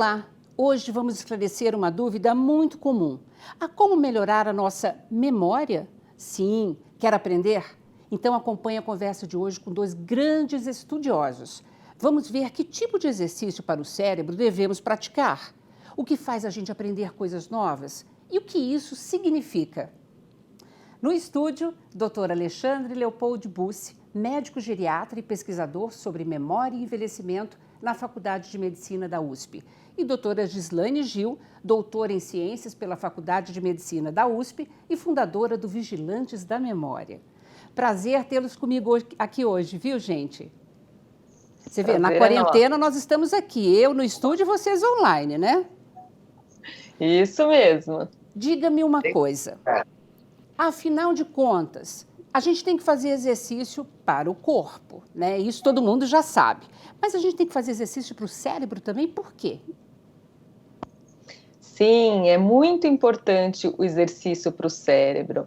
Olá! Hoje vamos esclarecer uma dúvida muito comum. Há como melhorar a nossa memória? Sim, quer aprender? Então acompanhe a conversa de hoje com dois grandes estudiosos. Vamos ver que tipo de exercício para o cérebro devemos praticar. O que faz a gente aprender coisas novas? E o que isso significa? No estúdio, Dr. Alexandre Leopold Bussi, médico geriatra e pesquisador sobre memória e envelhecimento na Faculdade de Medicina da USP. E doutora Gislaine Gil, doutora em Ciências pela Faculdade de Medicina da USP e fundadora do Vigilantes da Memória. Prazer tê-los comigo aqui hoje, viu, gente? Você vê, na quarentena nós estamos aqui, eu no estúdio e vocês online, né? Isso mesmo. Diga-me uma coisa, afinal de contas, a gente tem que fazer exercício para o corpo, né? Isso todo mundo já sabe. Mas a gente tem que fazer exercício para o cérebro também, por quê? Sim, é muito importante o exercício para o cérebro,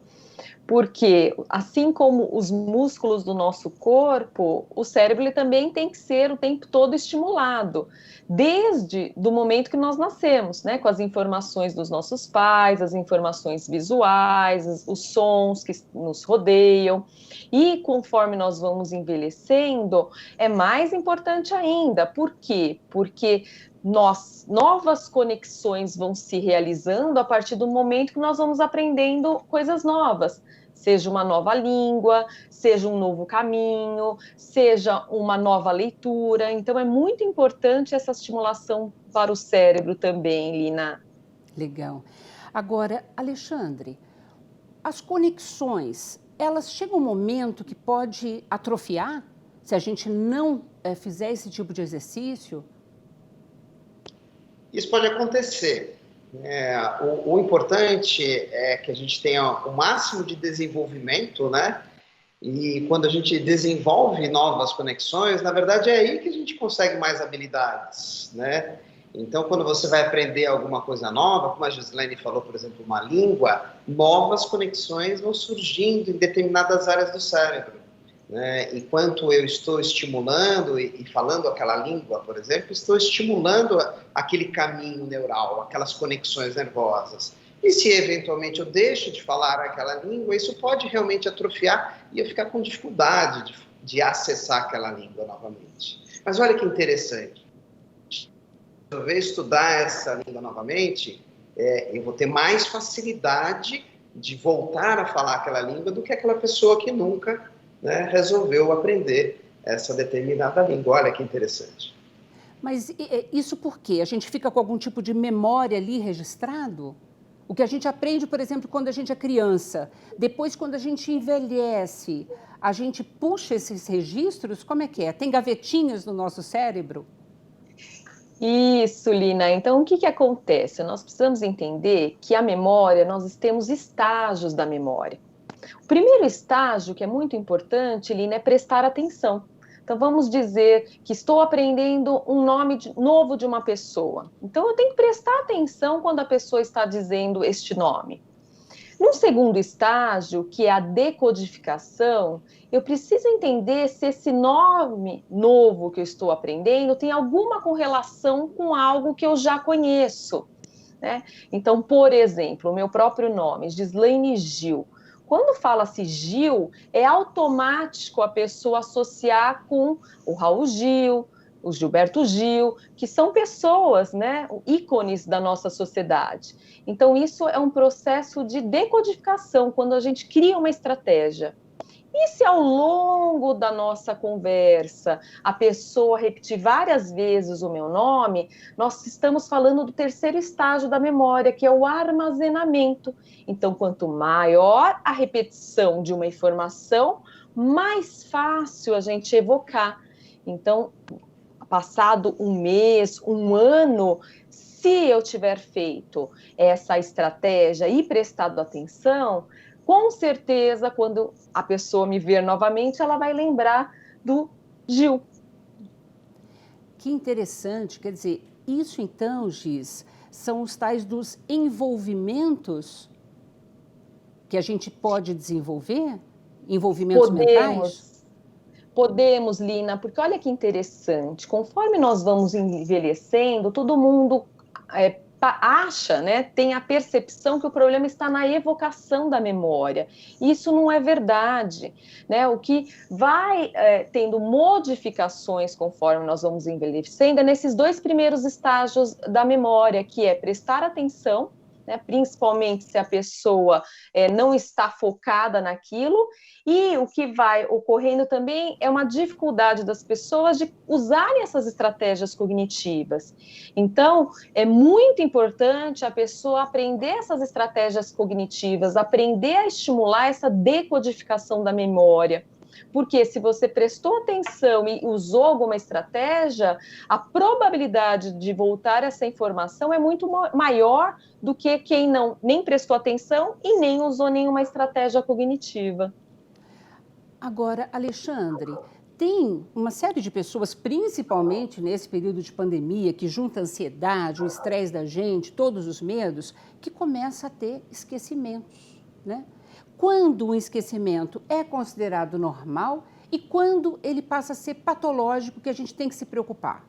porque assim como os músculos do nosso corpo, o cérebro ele também tem que ser o tempo todo estimulado, desde do momento que nós nascemos, né, com as informações dos nossos pais, as informações visuais, os sons que nos rodeiam, e conforme nós vamos envelhecendo, é mais importante ainda. Por quê? Porque novas conexões vão se realizando a partir do momento que nós vamos aprendendo coisas novas, seja uma nova língua, seja um novo caminho, seja uma nova leitura. Então, é muito importante essa estimulação para o cérebro também, Lina. Legal. Agora, Alexandre, as conexões, elas chegam um momento que pode atrofiar se a gente não fizer esse tipo de exercício? Isso pode acontecer. O importante é que a gente tenha o máximo de desenvolvimento, né? E quando a gente desenvolve novas conexões, na verdade é aí que a gente consegue mais habilidades, né? Então, quando você vai aprender alguma coisa nova, como a Gislaine falou, por exemplo, uma língua, novas conexões vão surgindo em determinadas áreas do cérebro. Né? Enquanto eu estou estimulando e falando aquela língua, por exemplo, estou estimulando aquele caminho neural, aquelas conexões nervosas. E se eventualmente eu deixo de falar aquela língua, isso pode realmente atrofiar e eu ficar com dificuldade de acessar aquela língua novamente. Mas olha que interessante. Se eu estudar essa língua novamente, eu vou ter mais facilidade de voltar a falar aquela língua do que aquela pessoa que nunca resolveu aprender essa determinada língua. Olha que interessante. Mas isso por quê? A gente fica com algum tipo de memória ali registrado? O que a gente aprende, por exemplo, quando a gente é criança, depois quando a gente envelhece, a gente puxa esses registros? Como é que é? Tem gavetinhas no nosso cérebro? Isso, Lina. Então, o que acontece? Nós precisamos entender que a memória, nós temos estágios da memória. O primeiro estágio, que é muito importante, Lina, é prestar atenção. Então, vamos dizer que estou aprendendo um nome novo de uma pessoa. Então, eu tenho que prestar atenção quando a pessoa está dizendo este nome. No segundo estágio, que é a decodificação, eu preciso entender se esse nome novo que eu estou aprendendo tem alguma correlação com algo que eu já conheço, né? Então, por exemplo, o meu próprio nome, Gislaine Gil. Quando fala-se Gil, é automático a pessoa associar com o Raul Gil, o Gilberto Gil, que são pessoas, né, ícones da nossa sociedade. Então, isso é um processo de decodificação, quando a gente cria uma estratégia. E se ao longo da nossa conversa a pessoa repetir várias vezes o meu nome, nós estamos falando do terceiro estágio da memória, que é o armazenamento. Então, quanto maior a repetição de uma informação, mais fácil a gente evocar. Então, passado um mês, um ano, se eu tiver feito essa estratégia e prestado atenção, com certeza, quando a pessoa me ver novamente, ela vai lembrar do Gil. Que interessante, quer dizer, isso então, Giz, são os tais dos envolvimentos que a gente pode desenvolver? Envolvimentos mentais? Podemos, Lina, porque olha que interessante, conforme nós vamos envelhecendo, todo mundo acha, né, tem a percepção que o problema está na evocação da memória. Isso não é verdade, né? O que vai tendo modificações conforme nós vamos envelhecendo é nesses 2 primeiros estágios da memória, que é prestar atenção, né, principalmente se a pessoa não está focada naquilo, e o que vai ocorrendo também é uma dificuldade das pessoas de usarem essas estratégias cognitivas. Então, é muito importante a pessoa aprender essas estratégias cognitivas, aprender a estimular essa decodificação da memória. Porque se você prestou atenção e usou alguma estratégia, a probabilidade de voltar essa informação é muito maior do que quem nem prestou atenção e nem usou nenhuma estratégia cognitiva. Agora, Alexandre, tem uma série de pessoas, principalmente nesse período de pandemia, que junta a ansiedade, o estresse da gente, todos os medos, que começa a ter esquecimentos, né? Quando um esquecimento é considerado normal e quando ele passa a ser patológico, que a gente tem que se preocupar?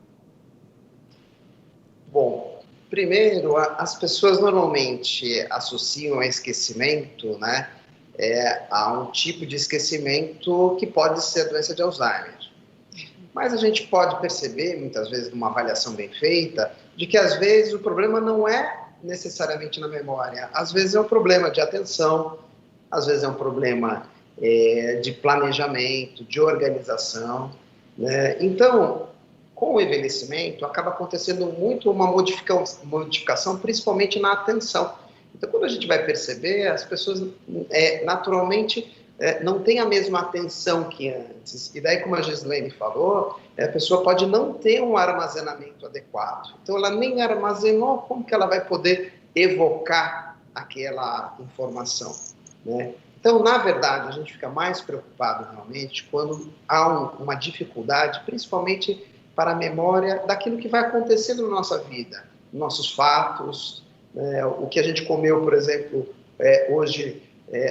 Bom, primeiro, as pessoas normalmente associam a esquecimento, né, a um tipo de esquecimento que pode ser a doença de Alzheimer. Mas a gente pode perceber, muitas vezes, numa avaliação bem feita, de que às vezes o problema não é necessariamente na memória. Às vezes é um problema de atenção, às vezes é um problema de planejamento, de organização, né? Então, com o envelhecimento, acaba acontecendo muito uma modificação, principalmente na atenção. Então, quando a gente vai perceber, as pessoas naturalmente não têm a mesma atenção que antes. E daí, como a Gislaine falou, a pessoa pode não ter um armazenamento adequado. Então, ela nem armazenou, como que ela vai poder evocar aquela informação, né? Então, na verdade, a gente fica mais preocupado realmente quando há uma dificuldade, principalmente para a memória daquilo que vai acontecendo na nossa vida, nossos fatos, o que a gente comeu, por exemplo, hoje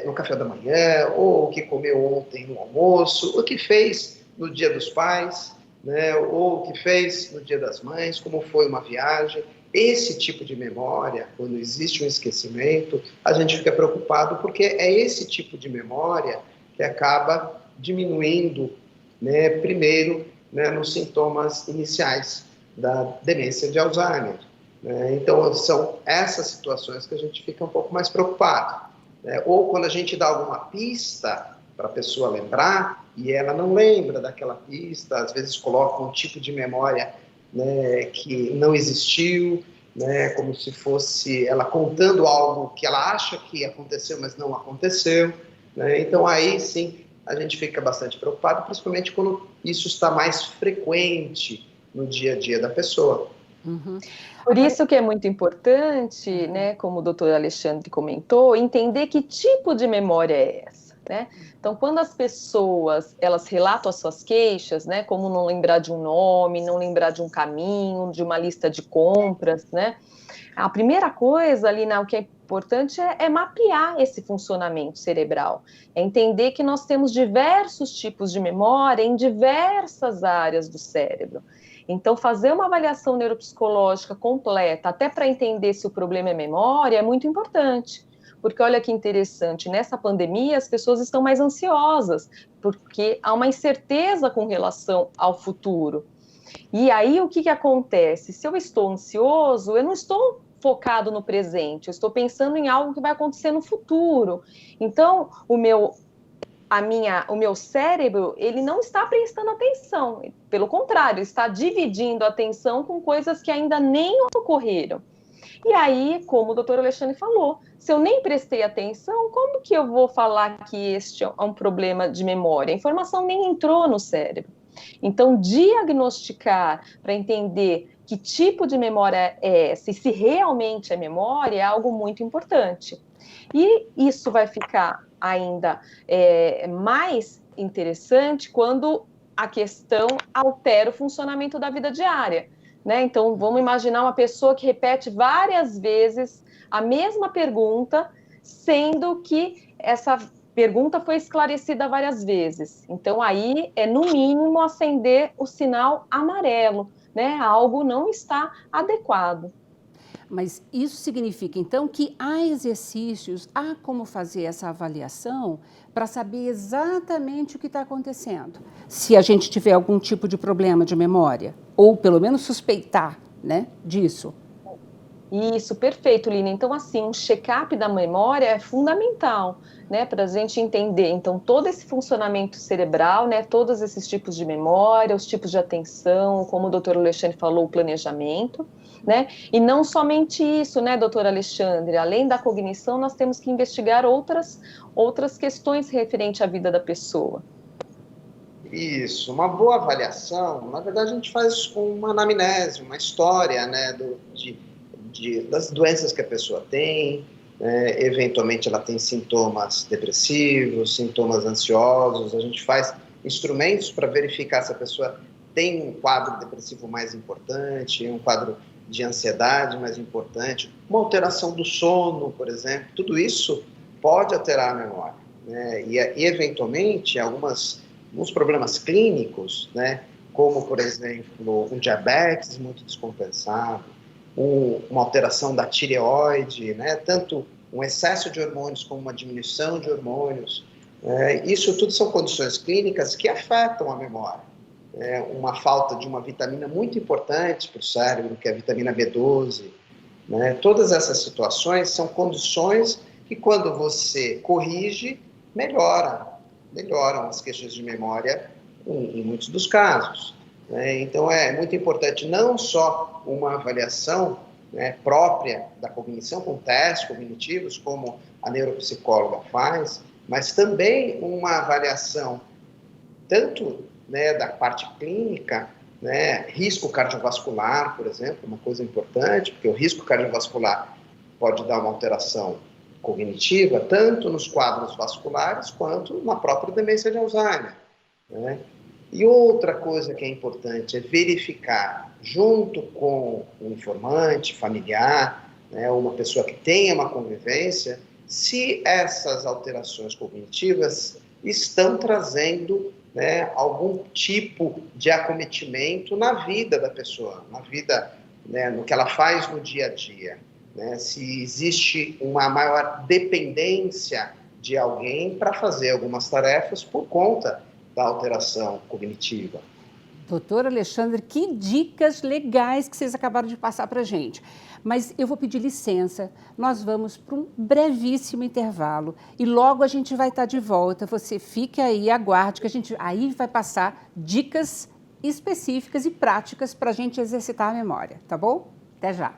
no café da manhã, ou o que comeu ontem no almoço, o que fez no Dia dos Pais, né, ou o que fez no Dia das Mães, como foi uma viagem. Esse tipo de memória, quando existe um esquecimento, a gente fica preocupado porque é esse tipo de memória que acaba diminuindo, né, primeiro, né, nos sintomas iniciais da demência de Alzheimer, né? Então, são essas situações que a gente fica um pouco mais preocupado, né? Ou quando a gente dá alguma pista para a pessoa lembrar e ela não lembra daquela pista, às vezes coloca um tipo de memória, né, que não existiu, né, como se fosse ela contando algo que ela acha que aconteceu, mas não aconteceu, né? Então, aí sim, a gente fica bastante preocupado, principalmente quando isso está mais frequente no dia a dia da pessoa. Uhum. Por isso que é muito importante, né, como o doutor Alexandre comentou, entender que tipo de memória é essa, né? Então, quando as pessoas, elas relatam as suas queixas, né, como não lembrar de um nome, não lembrar de um caminho, de uma lista de compras, né? A primeira coisa ali, o que é importante é mapear esse funcionamento cerebral, é entender que nós temos diversos tipos de memória em diversas áreas do cérebro. Então, fazer uma avaliação neuropsicológica completa, até para entender se o problema é memória, é muito importante. Porque olha que interessante, nessa pandemia as pessoas estão mais ansiosas, porque há uma incerteza com relação ao futuro. E aí o que acontece? Se eu estou ansioso, eu não estou focado no presente, eu estou pensando em algo que vai acontecer no futuro. Então, o meu cérebro, ele não está prestando atenção, pelo contrário, está dividindo a atenção com coisas que ainda nem ocorreram. E aí, como o doutor Alexandre falou, se eu nem prestei atenção, como que eu vou falar que este é um problema de memória? A informação nem entrou no cérebro. Então, diagnosticar para entender que tipo de memória é essa e se realmente é memória é algo muito importante. E isso vai ficar ainda mais interessante quando a questão altera o funcionamento da vida diária, né? Então, vamos imaginar uma pessoa que repete várias vezes a mesma pergunta, sendo que essa pergunta foi esclarecida várias vezes. Então, aí é no mínimo acender o sinal amarelo, né? Algo não está adequado. Mas isso significa, então, que há exercícios, há como fazer essa avaliação para saber exatamente o que está acontecendo. Se a gente tiver algum tipo de problema de memória, ou pelo menos suspeitar, né, disso. Isso, perfeito, Lina. Então, assim, um check-up da memória é fundamental, né, para a gente entender, então, todo esse funcionamento cerebral, né, todos esses tipos de memória, os tipos de atenção, como o doutor Alexandre falou, o planejamento, né, e não somente isso, né, doutor Alexandre, além da cognição, nós temos que investigar outras questões referentes à vida da pessoa. Isso, uma boa avaliação, na verdade a gente faz com uma anamnese, uma história, né, das doenças que a pessoa tem, eventualmente ela tem sintomas depressivos, sintomas ansiosos, a gente faz instrumentos para verificar se a pessoa tem um quadro depressivo mais importante, um quadro de ansiedade mais importante, uma alteração do sono, por exemplo, tudo isso pode alterar a memória, né, e eventualmente alguns problemas clínicos, né, como por exemplo um diabetes muito descompensado, uma alteração da tireoide, né, tanto um excesso de hormônios como uma diminuição de hormônios, isso tudo são condições clínicas que afetam a memória. Uma falta de uma vitamina muito importante para o cérebro, que é a vitamina B12, né, todas essas situações são condições que quando você corrige, melhoram as questões de memória em muitos dos casos. Então, é muito importante não só uma avaliação, né, própria da cognição, com testes cognitivos, como a neuropsicóloga faz, mas também uma avaliação tanto, né, da parte clínica, né, risco cardiovascular, por exemplo, uma coisa importante, porque o risco cardiovascular pode dar uma alteração cognitiva, tanto nos quadros vasculares quanto na própria demência de Alzheimer, né? E outra coisa que é importante é verificar, junto com o informante familiar, né, uma pessoa que tenha uma convivência, se essas alterações cognitivas estão trazendo, né, algum tipo de acometimento na vida da pessoa, na vida, né, no que ela faz no dia a dia, né, se existe uma maior dependência de alguém para fazer algumas tarefas por conta da alteração cognitiva. Doutor Alexandre, que dicas legais que vocês acabaram de passar para a gente. Mas eu vou pedir licença, nós vamos para um brevíssimo intervalo e logo a gente vai estar de volta. Você fique aí, aguarde, que a gente aí vai passar dicas específicas e práticas para a gente exercitar a memória, tá bom? Até já!